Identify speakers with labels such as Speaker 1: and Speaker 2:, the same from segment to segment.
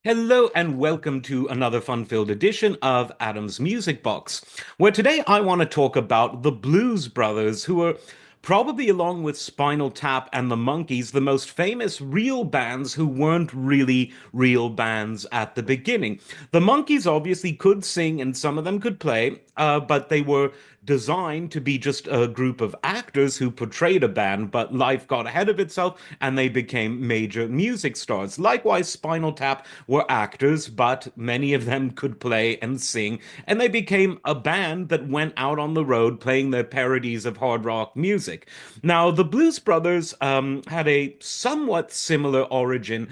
Speaker 1: Hello and welcome to another fun-filled edition of Adam's Music Box, where today I want to talk about the Blues Brothers, who are probably, along with Spinal Tap and the Monkees, the most famous real bands who weren't really real bands at the beginning. The Monkees obviously could sing and some of them could play, but they were designed to be just a group of actors who portrayed a band, but life got ahead of itself and they became major music stars. Likewise, Spinal Tap were actors, but many of them could play and sing, and they became a band that went out on the road playing their parodies of hard rock music. Now, the Blues Brothers had a somewhat similar origin.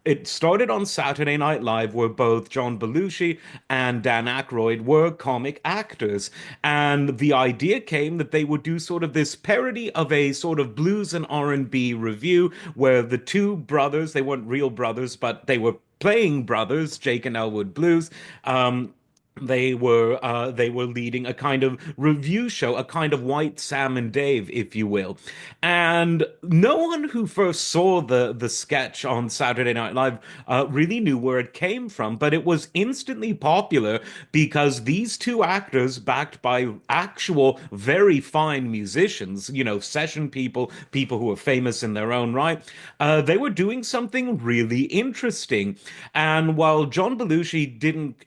Speaker 1: It started on Saturday Night Live, where both John Belushi and Dan Aykroyd were comic actors. And the idea came that they would do sort of this parody of a sort of blues and R&B review where the two brothers, they weren't real brothers, but they were playing brothers, Jake and Elwood Blues. They were leading a kind of review show, a kind of White Sam and Dave, if you will. And no one who first saw the sketch on Saturday Night Live really knew where it came from, but it was instantly popular because these two actors, backed by actual very fine musicians, session people, people who are famous in their own right, they were doing something really interesting. And while John Belushi didn't,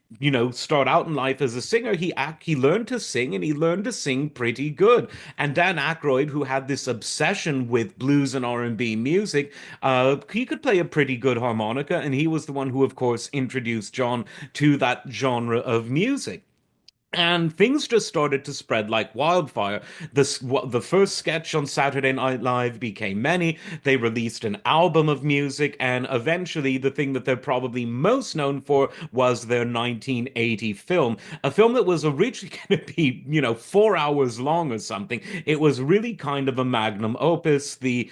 Speaker 1: start out in life as a singer, he learned to sing and he learned to sing pretty good. And Dan Aykroyd, who had this obsession with blues and R&B music, he could play a pretty good harmonica, and he was the one who, of course, introduced John to that genre of music. And things just started to spread like wildfire. The first sketch on Saturday Night Live became many. They released an album of music, and eventually, the thing that they're probably most known for was their 1980 film, a film that was originally going to be, 4 hours long or something. It was really kind of a magnum opus. The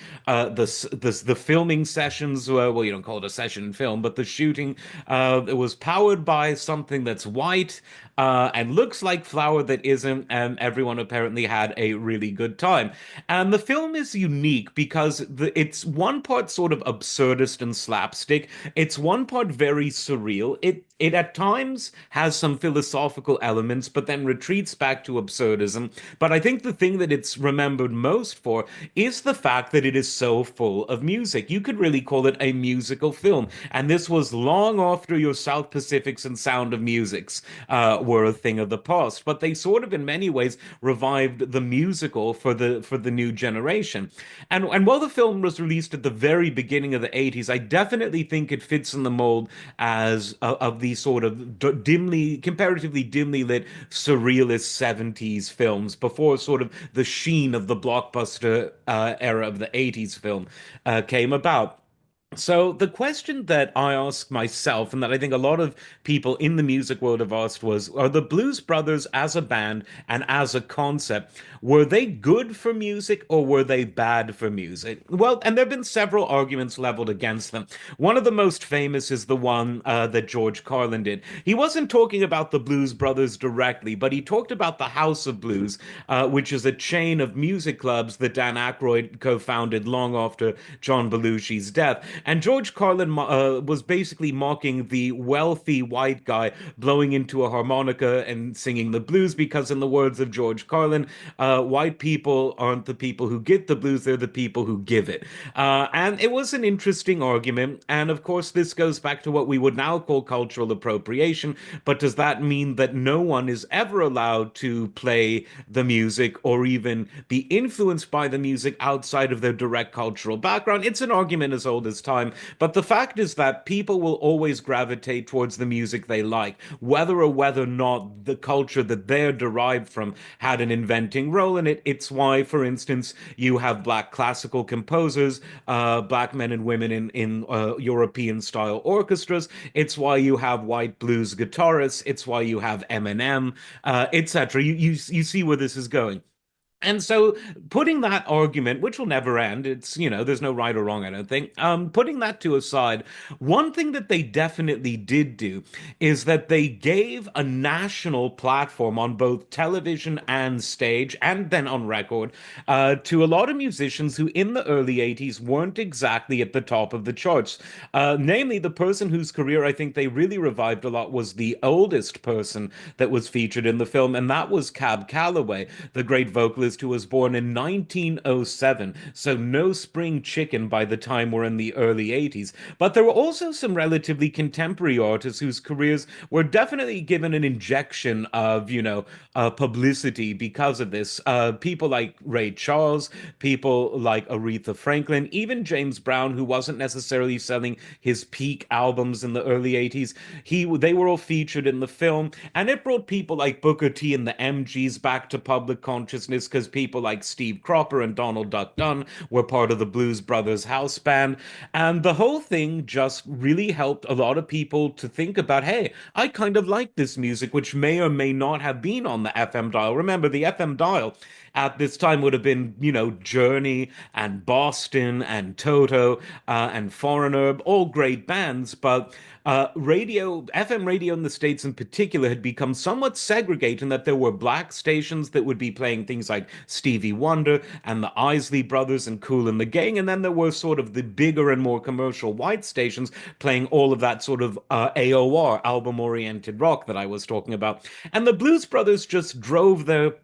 Speaker 1: filming sessions were, well, you don't call it a session film, but the shooting, it was powered by something that's white and looks like flour that isn't, and everyone apparently had a really good time. And the film is unique because it's one part sort of absurdist and slapstick. It's one part very surreal. It at times has some philosophical elements, but then retreats back to absurdism. But I think the thing that it's remembered most for is the fact that it is so full of music. You could really call it a musical film. And this was long after your South Pacifics and Sound of Musics were a thing of the past. But they sort of, in many ways, revived the musical for the new generation. And while the film was released at the very beginning of the 80s, I definitely think it fits in the mold as of these sort of comparatively dimly lit surrealist 70s films before sort of the sheen of the blockbuster era of the 80s film came about. So the question that I asked myself, and that I think a lot of people in the music world have asked, was: Are the Blues Brothers as a band and as a concept, were they good for music or were they bad for music? Well, and there have been several arguments leveled against them. One of the most famous is the one that George Carlin did. He wasn't talking about the Blues Brothers directly, but he talked about the House of Blues, which is a chain of music clubs that Dan Aykroyd co-founded long after John Belushi's death. And George Carlin was basically mocking the wealthy white guy blowing into a harmonica and singing the blues because, in the words of George Carlin, white people aren't the people who get the blues, they're the people who give it. And it was an interesting argument. And of course, this goes back to what we would now call cultural appropriation. But does that mean that no one is ever allowed to play the music or even be influenced by the music outside of their direct cultural background? It's an argument as old as time. But the fact is that people will always gravitate towards the music they like, whether or not the culture that they're derived from had an inventing role in it. It's why, for instance, you have black classical composers, black men and women in European style orchestras. It's why you have white blues guitarists. It's why you have Eminem, etc. You see where this is going. And so, putting that argument, which will never end, there's no right or wrong, I don't think. Putting that to aside, one thing that they definitely did do is that they gave a national platform on both television and stage, and then on record, to a lot of musicians who in the early 80s weren't exactly at the top of the charts. Namely, the person whose career I think they really revived a lot was the oldest person that was featured in the film, and that was Cab Calloway, the great vocalist who was born in 1907. So no spring chicken by the time we're in the early 80s. But there were also some relatively contemporary artists whose careers were definitely given an injection of, publicity because of this. People like Ray Charles, people like Aretha Franklin, even James Brown, who wasn't necessarily selling his peak albums in the early 80s. They were all featured in the film, and it brought people like Booker T and the MGs back to public consciousness because people like Steve Cropper and Donald Duck Dunn were part of the Blues Brothers house band. And the whole thing just really helped a lot of people to think about, hey, I kind of like this music, which may or may not have been on the FM dial. Remember, the FM dial at this time would have been, Journey and Boston and Toto and Foreign Herb, all great bands, but FM radio in the States in particular had become somewhat segregated in that there were black stations that would be playing things like Stevie Wonder and the Isley Brothers and Kool and the Gang, and then there were sort of the bigger and more commercial white stations playing all of that sort of AOR, album-oriented rock that I was talking about. And the Blues Brothers just drove their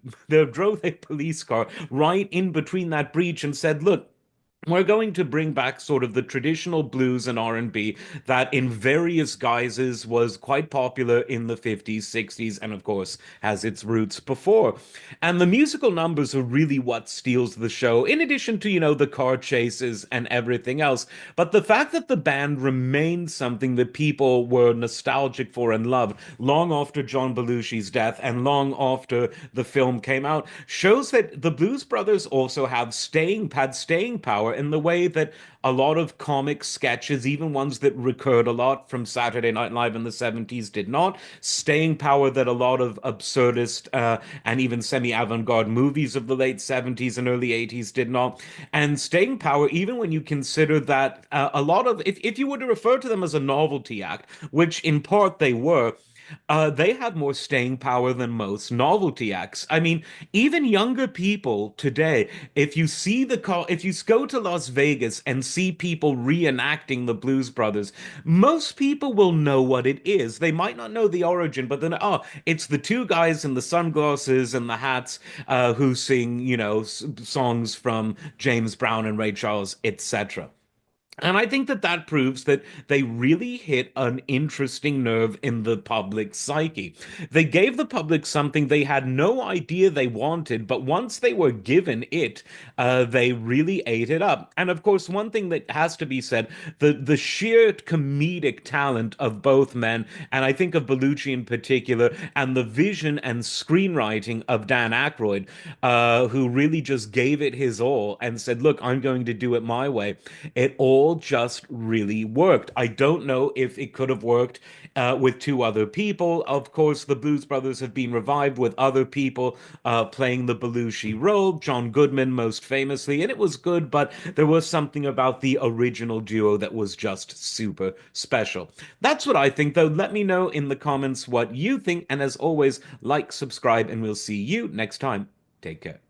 Speaker 1: police car right in between that breach and said, "Look, we're going to bring back sort of the traditional blues and R&B that in various guises was quite popular in the 50s, 60s, and of course has its roots before. And the musical numbers are really what steals the show, in addition to, the car chases and everything else. But the fact that the band remained something that people were nostalgic for and loved long after John Belushi's death and long after the film came out shows that the Blues Brothers also had staying power in the way that a lot of comic sketches, even ones that recurred a lot from Saturday Night Live in the 70s, did not. Staying power that a lot of absurdist and even semi avant garde movies of the late 70s and early 80s did not. And staying power, even when you consider that a lot of, if you were to refer to them as a novelty act, which in part they were, they had more staying power than most novelty acts. I mean, even younger people today, if you go to Las Vegas and see people reenacting the Blues Brothers, most people will know what it is. They might not know the origin, but then, oh, it's the two guys in the sunglasses and the hats who sing, songs from James Brown and Ray Charles, etc. And I think that that proves that they really hit an interesting nerve in the public psyche. They gave the public something they had no idea they wanted, but once they were given it, they really ate it up. And of course, one thing that has to be said, the sheer comedic talent of both men, and I think of Bellucci in particular, and the vision and screenwriting of Dan Aykroyd, who really just gave it his all and said, "Look, I'm going to do it my way." It all just really worked. I don't know if it could have worked with two other people. Of course, the Blues Brothers have been revived with other people playing the Belushi role, John Goodman most famously, and it was good, but there was something about the original duo that was just super special. That's what I think, though. Let me know in the comments what you think, and as always, like, subscribe, and we'll see you next time. Take care.